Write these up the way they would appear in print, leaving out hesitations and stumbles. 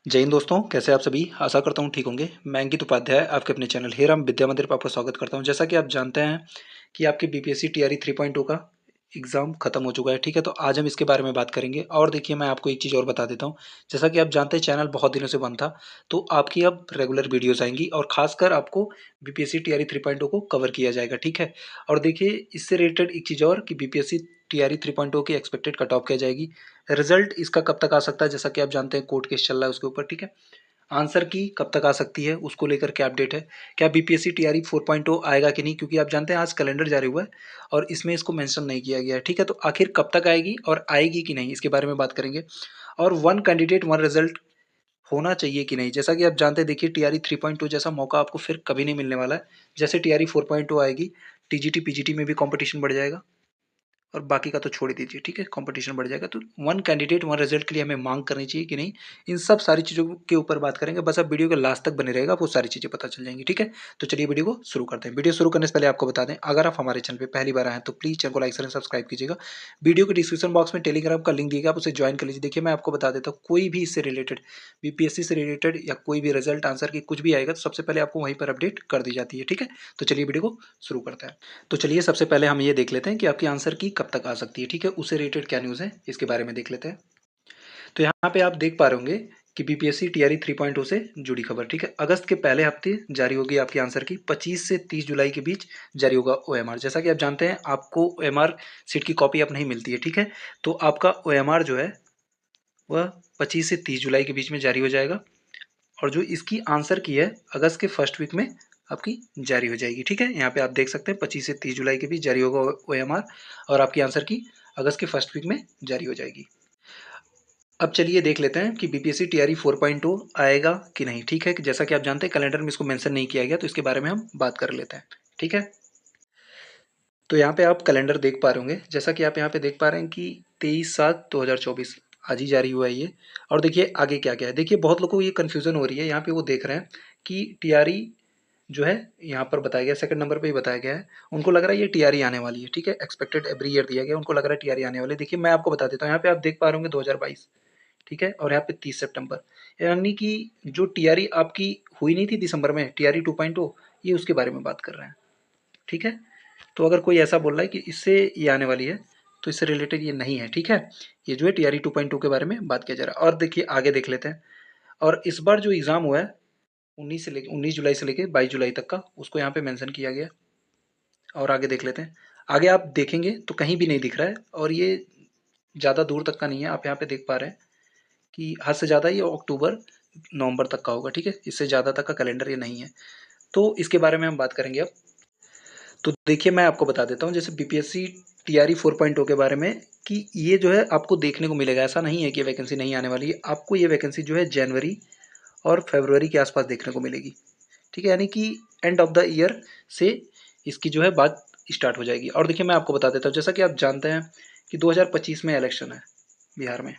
जय हिंद दोस्तों, कैसे आप सभी। आशा करता हूँ ठीक होंगे। मैं अंकित उपाध्याय आपके अपने चैनल हे राम विद्या मंदिर पर आपका स्वागत करता हूँ। जैसा कि आप जानते हैं कि आपके बीपीएससी टीआरई 3.0 का एग्ज़ाम खत्म हो चुका है, ठीक है। तो आज हम इसके बारे में बात करेंगे। और देखिए, मैं आपको एक चीज़ और बता देता हूँ। जैसा कि आप जानते हैं, चैनल बहुत दिनों से बंद था, तो आपकी अब रेगुलर वीडियोस आएंगी और खासकर आपको बीपीएससी टीआरई 3.0 को कवर किया जाएगा, ठीक है। और देखिए, इससे रिलेटेड एक चीज़ और कि बीपीएससी टीआरई 3.0 की एक्सपेक्टेड कट ऑफ क्या जाएगी, रिजल्ट इसका कब तक आ सकता है। जैसा कि आप जानते हैं, कोर्ट केस चल रहा है उसके ऊपर, ठीक है। आंसर की कब तक आ सकती है, उसको लेकर क्या अपडेट है। क्या बीपीएससी टीआरई 4.0 आएगा कि नहीं, क्योंकि आप जानते हैं आज कैलेंडर जारी हुआ है और इसमें इसको मेंशन नहीं किया गया है, ठीक है। तो आखिर कब तक आएगी और आएगी कि नहीं, इसके बारे में बात करेंगे। और वन कैंडिडेट वन रिजल्ट होना चाहिए कि नहीं। जैसा कि आप जानते हैं, देखिए, टीआरई 3.0 जैसा मौका आपको फिर कभी नहीं मिलने वाला है। जैसे टीआरई 4.0 आएगी, टीजीटी पीजीटी में भी कंपटीशन बढ़ जाएगा और बाकी का तो छोड़ ही दीजिए, ठीक है। कंपटीशन बढ़ जाएगा, तो वन कैंडिडेट वन रिजल्ट के लिए हमें मांग करनी चाहिए कि नहीं, इन सब सारी चीज़ों के ऊपर बात करेंगे। बस आप वीडियो के लास्ट तक बने रहेगा, आपको सारी चीज़ें पता चल जाएंगी, ठीक है। तो चलिए वीडियो को शुरू करते हैं। वीडियो शुरू करने से पहले आपको बता दें, अगर आप हमारे चैनल पर पहली बार आए हैं तो प्लीज़ चैनल को लाइक करें, सब्सक्राइब कीजिएगा। वीडियो के डिस्क्रिप्शन बॉक्स में टेलीग्राम का लिंक दिएगा, आप उसे ज्वाइन कर लीजिए। देखिए, मैं आपको बता देता हूँ, कोई भी इससे रिलेटेड बीपीएससी से रिलेटेड या कोई भी रिजल्ट आंसर की कुछ भी आएगा तो सबसे पहले आपको वहीं पर अपडेट कर दी जाती है, ठीक है। तो चलिए वीडियो को शुरू करते हैं। तो चलिए सबसे पहले हम ये देख लेते हैं कि आपकी आंसर की कब तक आ सकती है, ठीक है। उससे रिलेटेड क्या न्यूज़ है, इसके बारे में देख लेते हैं। तो यहाँ पे आप देख पा रहे होंगे कि बीपीएससी टीआरई 3.0 से जुड़ी खबर, ठीक है। अगस्त के पहले हफ्ते जारी होगी आपकी आंसर की, 25 से 30 जुलाई के बीच जारी होगा ओएमआर। जैसा कि आप जानते हैं, आपको ओएमआर सीट की कॉपी अब नहीं मिलती है, ठीक है। तो आपका ओएमआर जो है वह 25 से 30 जुलाई के बीच में जारी हो जाएगा और जो इसकी आंसर की है, अगस्त के फर्स्ट वीक में आपकी जारी हो जाएगी, ठीक है। यहाँ पे आप देख सकते हैं 25 से 30 जुलाई के बीच जारी होगा ओएमआर और आपकी आंसर की अगस्त के फर्स्ट वीक में जारी हो जाएगी। अब चलिए देख लेते हैं कि बीपीएससी टीआरई 4.0 आएगा कि नहीं, ठीक है। जैसा कि आप जानते हैं, कैलेंडर में इसको मेंशन नहीं किया गया, तो इसके बारे में हम बात कर लेते हैं, ठीक है। तो यहाँ पे आप कैलेंडर देख पा रहे होंगे, जैसा कि आप यहाँ पे देख पा रहे हैं कि 23/7/2024 आज ही जारी हुआ है ये। और देखिए आगे क्या क्या है। देखिए, बहुत लोगों को ये कन्फ्यूज़न हो रही है। यहाँ पे वो देख रहे हैं कि टीआरई जो है यहाँ पर बताया गया, सेकंड नंबर पे ही बताया गया है। उनको लग रहा है ये टीआरई आने वाली है, ठीक है। एक्सपेक्टेड एवरी ईयर दिया गया, उनको लग रहा है टीआरई आने वाली है। देखिए, मैं आपको बता देता हूँ, यहाँ पे आप देख पा रहे होंगे 2022, ठीक है। और यहाँ पे 30 सितंबर, यानी कि जो टीआरई आपकी हुई नहीं थी दिसंबर में, टीआरई 2.0, ये उसके बारे में बात कर रहे हैं, ठीक है। तो अगर कोई ऐसा बोल रहा है कि इससे ये आने वाली है, तो इससे रिलेटेड ये नहीं है, ठीक है। ये जो है टीआरई 2.2 के बारे में बात किया जा रहा है। और देखिए आगे देख लेते हैं। और इस बार जो एग्ज़ाम हुआ है 19 जुलाई से लेके 22 जुलाई तक का, उसको यहाँ पे मेंशन किया गया है। और आगे देख लेते हैं। आगे आप देखेंगे तो कहीं भी नहीं दिख रहा है और ये ज़्यादा दूर तक का नहीं है। आप यहाँ पे देख पा रहे हैं कि हद से ज़्यादा ये अक्टूबर नवंबर तक का होगा, ठीक है। इससे ज़्यादा तक का कैलेंडर ये नहीं है। तो इसके बारे में हम बात करेंगे अब। तो देखिए, मैं आपको बता देता हूँ, जैसे बीपीएससी टीआरई 4.0 के बारे में, कि ये जो है आपको देखने को मिलेगा। ऐसा नहीं है कि वैकेंसी नहीं आने वाली है, आपको ये वैकेंसी जो है जनवरी और फरवरी के आसपास देखने को मिलेगी, ठीक है। यानी कि एंड ऑफ द ईयर से इसकी जो है बात स्टार्ट हो जाएगी। और देखिए, मैं आपको बता देता हूँ, जैसा कि आप जानते हैं कि 2025 में इलेक्शन है बिहार में।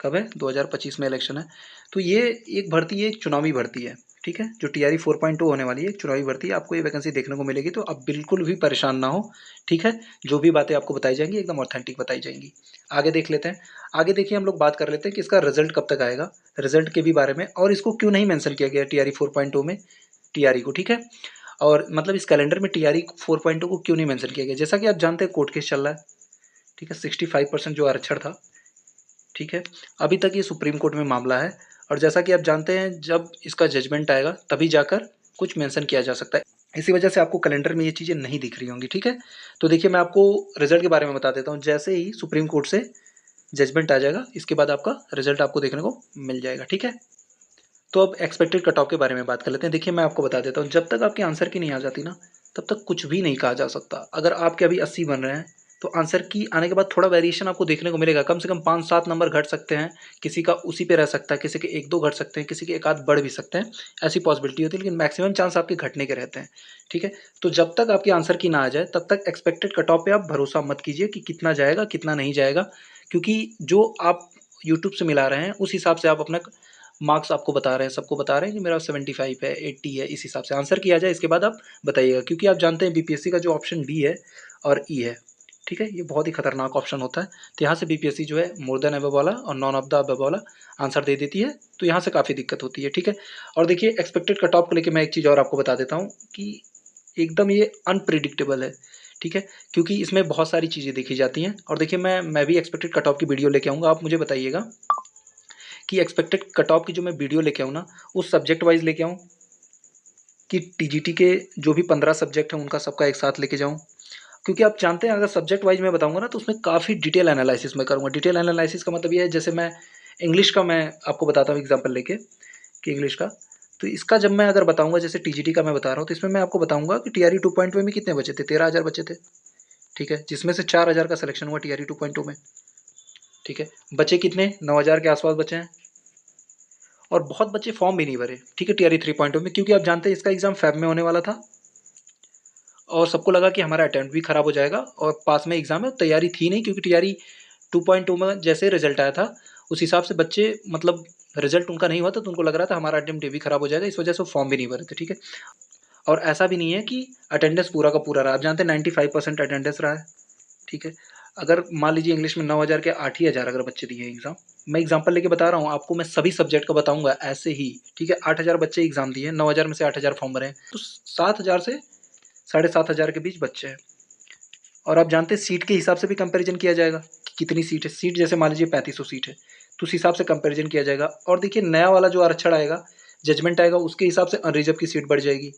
कब है? 2025 में इलेक्शन है। तो ये एक भर्ती है, एक चुनावी भर्ती है, ठीक है। जो टीआरई 4.0 होने वाली है, एक चुनावी भर्ती है। आपको ये वैकेंसी देखने को मिलेगी, तो आप बिल्कुल भी परेशान ना हो, ठीक है। जो भी बातें आपको बताई जाएंगी एकदम ऑथेंटिक बताई जाएंगी। आगे देख लेते हैं। आगे देखिए, हम लोग बात कर लेते हैं कि इसका रिजल्ट कब तक आएगा, रिजल्ट के भी बारे में, और इसको क्यों नहीं मेंशन किया गया टीआरई 4.0 में टीआरई को, ठीक है। और मतलब इस कैलेंडर में टीआरई 4.0 को क्यों नहीं मेंशन किया गया। जैसा कि आप जानते हैं, कोर्ट केस चल रहा है, ठीक है। 65% जो आरक्षण था, ठीक है, अभी तक ये सुप्रीम कोर्ट में मामला है। और जैसा कि आप जानते हैं, जब इसका जजमेंट आएगा तभी जाकर कुछ मेंशन किया जा सकता है। इसी वजह से आपको कैलेंडर में ये चीज़ें नहीं दिख रही होंगी, ठीक है। तो देखिए, मैं आपको रिजल्ट के बारे में बता देता हूँ। जैसे ही सुप्रीम कोर्ट से जजमेंट आ जाएगा, इसके बाद आपका रिजल्ट आपको देखने को मिल जाएगा, ठीक है। तो अब एक्सपेक्टेड कट ऑफ के बारे में बात कर लेते हैं। देखिए, मैं आपको बता देता हूँ, जब तक आपकी आंसर की नहीं आ जाती ना, तब तक कुछ भी नहीं कहा जा सकता। अगर आपके अभी 80 बन रहे हैं, तो आंसर की आने के बाद थोड़ा वेरिएशन आपको देखने को मिलेगा। कम से कम 5-7 नंबर घट सकते हैं, किसी का उसी पे रह सकता है, किसी के 1-2 घट सकते हैं, किसी के एक आध बढ़ भी सकते हैं। ऐसी पॉसिबिलिटी होती है, लेकिन मैक्सिमम चांस आपके घटने के रहते हैं, ठीक है। तो जब तक आपकी आंसर की ना आ जाए, तब तक एक्सपेक्टेड कट ऑफ पे आप भरोसा मत कीजिए कि कितना जाएगा कितना नहीं जाएगा, क्योंकि जो आप यूट्यूब से मिला रहे हैं, उस हिसाब से आप अपना मार्क्स आपको बता रहे हैं, सबको बता रहे हैं कि मेरा 75 है, 80 है। इस हिसाब से आंसर किया जाए, इसके बाद आप बताइएगा, क्योंकि आप जानते हैं बीपीएससी का जो ऑप्शन बी है और ई है, ठीक है, ये बहुत ही खतरनाक ऑप्शन होता है। तो यहाँ से बीपीएससी जो है मोर देन अबव वाला और नॉन ऑफ द अबव वाला आंसर दे देती है, तो यहाँ से काफ़ी दिक्कत होती है। ठीक है, और देखिए एक्सपेक्टेड कट ऑफ को लेके मैं एक चीज़ और आपको बता देता हूँ कि एकदम ये अनप्रिडिक्टेबल है। ठीक है, क्योंकि इसमें बहुत सारी चीज़ें देखी जाती हैं। और देखिए मैं भी एक्सपेक्टेड कट ऑफ की वीडियो लेके आऊँगा, आप मुझे बताइएगा कि एक्सपेक्टेड कट ऑफ की जो मैं वीडियो लेके आऊँ ना, उस सब्जेक्ट वाइज लेके आऊँ कि टीजीटी के जो भी 15 सब्जेक्ट हैं उनका सबका एक साथ लेके जाऊँ? क्योंकि आप जानते हैं अगर सब्जेक्ट वाइज मैं बताऊंगा ना तो उसमें काफ़ी डिटेल एनालिसिस मैं करूँगा। डिटेल एनालिसिस का मतलब ये है, जैसे मैं इंग्लिश का मैं आपको बताता हूँ एग्जांपल लेके कि इंग्लिश का, तो इसका जब मैं अगर बताऊंगा, जैसे टीजीटी का मैं बता रहा हूँ, तो इसमें मैं आपको बताऊंगा कि टीआरई 2.2 में कितने बचे थे, 13,000 बचे थे। ठीक है, जिसमें से 4,000 का सिलेक्शन हुआ टीआरई 2.2 में। ठीक है, बचे कितने, 9,000 के आसपास बचे हैं। और बहुत बच्चे फॉर्म भी नहीं भरे। ठीक है, टीआरई 3.0 में, क्योंकि आप जानते हैं इसका एग्जाम फेब में होने वाला था और सबको लगा कि हमारा अटेम्प्ट भी खराब हो जाएगा और पास में एग्जाम है, तैयारी थी नहीं, क्योंकि टीआरई 2.2 में जैसे रिजल्ट आया था उस हिसाब से बच्चे मतलब रिजल्ट उनका नहीं हुआ था, तो उनको लग रहा था हमारा अटेम्प्ट भी खराब हो जाएगा, इस वजह से वो फॉर्म भी नहीं भरे थे। ठीक है, और ऐसा भी नहीं है कि अटेंडेंस पूरा का पूरा रहा, आप जानते हैं 95% अटेंडेंस रहा है। ठीक है, अगर मान लीजिए इंग्लिश में 9,000 के 8,000 अगर बच्चे दिए एग्जाम, मैं एग्जाम्पल लेके बता रहा हूँ आपको, मैं सभी सब्जेक्ट का बताऊंगा ऐसे ही। ठीक है, 8,000 बच्चे एग्जाम दिए, 9,000 में से 8,000 फॉर्म भरे हैं, तो 7,000 से 7,500 के बीच बच्चे हैं। और आप जानते हैं सीट के हिसाब से भी कंपैरिजन किया जाएगा कि कितनी सीट है। सीट जैसे मान लीजिए 3500 सीट है, तो उस हिसाब से कंपैरिजन किया जाएगा। और देखिए नया वाला जो आरक्षण आएगा, जजमेंट आएगा, उसके हिसाब से अनरिजर्व की सीट बढ़ जाएगी।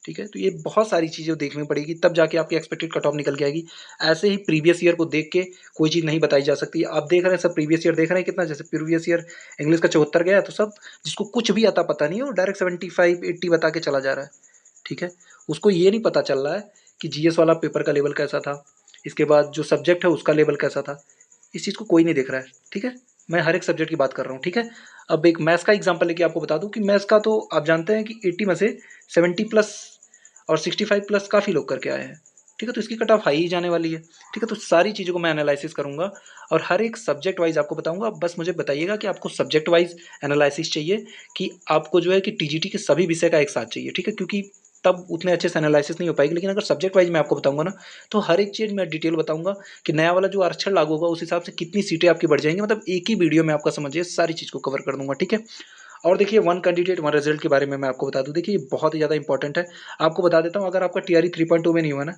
ठीक है, तो ये बहुत सारी चीज़ें देखनी पड़ेगी, तब जाके आपकी एक्सपेक्टेड कट ऑफ निकल के आएगी। ऐसे ही प्रीवियस ईयर को देख के कोई चीज़ नहीं बताई जा सकती। आप देख रहे हैं सब प्रीवियस ईयर देख रहे हैं कितना, जैसे प्रीवियस ईयर इंग्लिश का 74 गया, तो सब जिसको कुछ भी आता पता नहीं है वो डायरेक्ट 75-80 बता के चला जा रहा है। ठीक है, उसको ये नहीं पता चल रहा है कि जीएस वाला पेपर का लेवल कैसा था, इसके बाद जो सब्जेक्ट है उसका लेवल कैसा था, इस चीज़ को कोई नहीं देख रहा है। ठीक है, मैं हर एक सब्जेक्ट की बात कर रहा हूँ। ठीक है, अब एक मैथ्स का एग्जांपल लेके आपको बता दूं कि मैथ्स का तो आप जानते हैं कि 80 में से 70 प्लस और 65 प्लस काफ़ी लोग करके आए हैं। ठीक है, तो इसकी कट ऑफ हाई ही जाने वाली है। ठीक है, तो सारी चीज़ों को मैं एनालिसिस करूंगा और हर एक सब्जेक्ट वाइज आपको बताऊंगा। बस मुझे बताइएगा कि आपको सब्जेक्ट वाइज एनालिसिस चाहिए कि आपको जो है कि टीजीटी के सभी विषय का एक साथ चाहिए। ठीक है, क्योंकि तब उतने अच्छे से एनालिसिस नहीं हो पाएगी। लेकिन अगर सब्जेक्ट वाइज मैं आपको बताऊंगा ना, तो हर एक चीज़ मैं डिटेल बताऊंगा कि नया वाला जो आरक्षण लागू होगा उस हिसाब से कितनी सीटें आपकी बढ़ जाएंगी। मतलब एक ही वीडियो में आपका समझिए सारी चीज़ को कवर कर दूंगा। ठीक है, और देखिए वन कैंडिडेट वन रिजल्ट के बारे में मैं आपको बता दूं, देखिए ये बहुत ही ज़्यादा इंपॉर्टेंट है। आपको बता देता हूँ, अगर आपका टीआरई 3.2 में नहीं हुआ ना,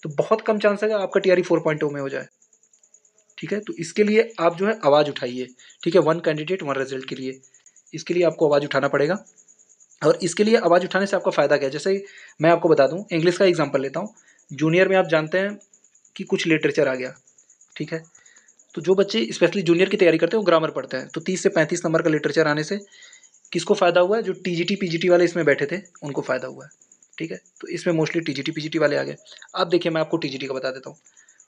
तो बहुत कम चांस है कि आपका टीआरई 4.0 में हो जाए। ठीक है, तो इसके लिए आप जो है आवाज़ उठाइए। ठीक है, वन कैंडिडेट वन रिजल्ट के लिए, इसके लिए आपको आवाज़ उठाना पड़ेगा। और इसके लिए आवाज़ उठाने से आपका फ़ायदा क्या है, जैसे मैं आपको बता दूं, इंग्लिश का एग्जाम्पल लेता हूँ। जूनियर में आप जानते हैं कि कुछ लिटरेचर आ गया। ठीक है, तो जो बच्चे स्पेशली जूनियर की तैयारी करते हैं वो ग्रामर पढ़ते हैं, तो 30 से 35 नंबर का लिटरेचर आने से किसको फ़ायदा हुआ है, जो टीजीटी पीजीटी वाले इसमें बैठे थे उनको फ़ायदा हुआ है। ठीक है, तो इसमें मोस्टली टीजीटी पीजीटी वाले आ गए। अब देखिए मैं आपको टीजीटी का बता देता हूँ।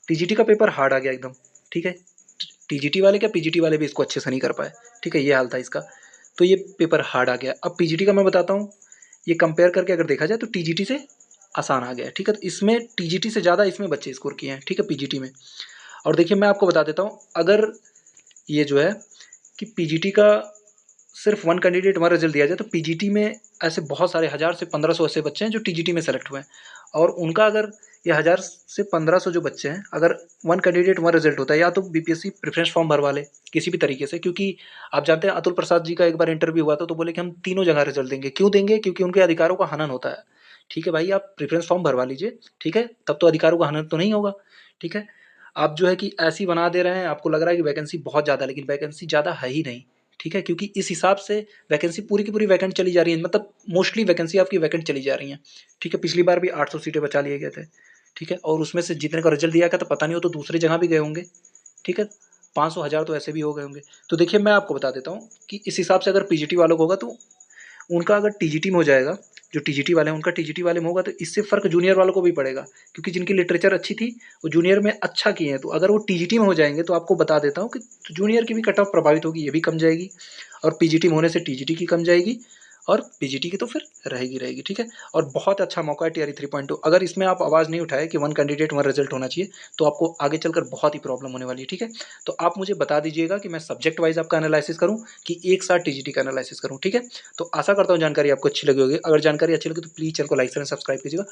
टीजीटी का पेपर हार्ड आ गया एकदम। ठीक है, टीजीटी वाले क्या पीजीटी वाले भी इसको अच्छे से नहीं कर पाए। ठीक है, ये हाल था इसका, तो ये पेपर हार्ड आ गया। अब पीजीटी का मैं बताता हूँ, ये कंपेयर करके अगर देखा जाए तो टीजीटी से आसान आ गया है। ठीक है, तो इसमें टीजीटी से ज़्यादा इसमें बच्चे स्कोर किए हैं। ठीक है, पीजीटी में। और देखिए मैं आपको बता देता हूँ, अगर ये जो है कि पीजीटी का सिर्फ वन कैंडिडेट वन रिजल्ट दिया जाए, तो पीजीटी में ऐसे बहुत सारे 1000 से 1500 ऐसे बच्चे हैं जो टीजीटी में सेलेक्ट हुए हैं। और उनका अगर ये 1000 से 1500 जो बच्चे हैं, अगर वन कैंडिडेट वन रिजल्ट होता है, या तो बीपीएससी प्रेफरेंस फॉर्म भरवा ले किसी भी तरीके से। क्योंकि आप जानते हैं अतुल प्रसाद जी का एक बार इंटरव्यू हुआ था, तो बोले कि हम तीनों जगह रिजल्ट देंगे। क्यों देंगे, क्योंकि उनके अधिकारों का हनन होता है। ठीक है भाई, आप प्रेफरेंस फॉर्म भरवा लीजिए। ठीक है, तब तो अधिकारों का हनन तो नहीं होगा। ठीक है, आप जो है कि ऐसी बना दे रहे हैं, आपको लग रहा है कि वैकेंसी बहुत ज़्यादा है, लेकिन वैकेंसी ज़्यादा है ही नहीं। ठीक है, क्योंकि इस हिसाब से वैकेंसी पूरी की पूरी वैकेंट चली जा रही है, मतलब मोस्टली वैकेंसी आपकी वैकेंट चली जा रही हैं। ठीक है, पिछली बार भी 800 सीटें बचा लिए गए थे। ठीक है, और उसमें से जितने का रिजल्ट दिया गया था पता नहीं, हो तो दूसरी जगह भी गए होंगे। ठीक है, 500 हज़ार तो ऐसे भी हो गए होंगे। तो देखिए मैं आपको बता देता हूँ कि इस हिसाब से अगर पीजीटी वालों को होगा, तो उनका अगर टीजीटी में हो जाएगा, जो टीजीटी वाले हैं उनका टीजीटी वाले में होगा, तो इससे फ़र्क जूनियर वालों को भी पड़ेगा। क्योंकि जिनकी लिटरेचर अच्छी थी वो जूनियर में अच्छा किए हैं, तो अगर वो टीजीटी में हो जाएंगे तो आपको बता देता हूँ कि जूनियर की भी कट ऑफ प्रभावित होगी, ये भी कम जाएगी। और पीजीटी में होने से टीजीटी की कम जाएगी और पीजीटी की तो फिर रहेगी रहेगी। ठीक है, और बहुत अच्छा मौका है टीआरई 3.2। अगर इसमें आप आवाज़ नहीं उठाए कि वन कैंडिडेट वन रिजल्ट होना चाहिए, तो आपको आगे चलकर बहुत ही प्रॉब्लम होने वाली है। ठीक है, तो आप मुझे बता दीजिएगा कि मैं सब्जेक्ट वाइज आपका एनालिसिस करूँ कि एक साथ टीजीटी का एनालिसिस करूँ। ठीक है, तो आशा करता हूँ जानकारी आपको अच्छी लगी होगी। अगर जानकारी अच्छी लगी तो प्लीज़ चैनल को लाइक करें, सब्सक्राइब कीजिएगा।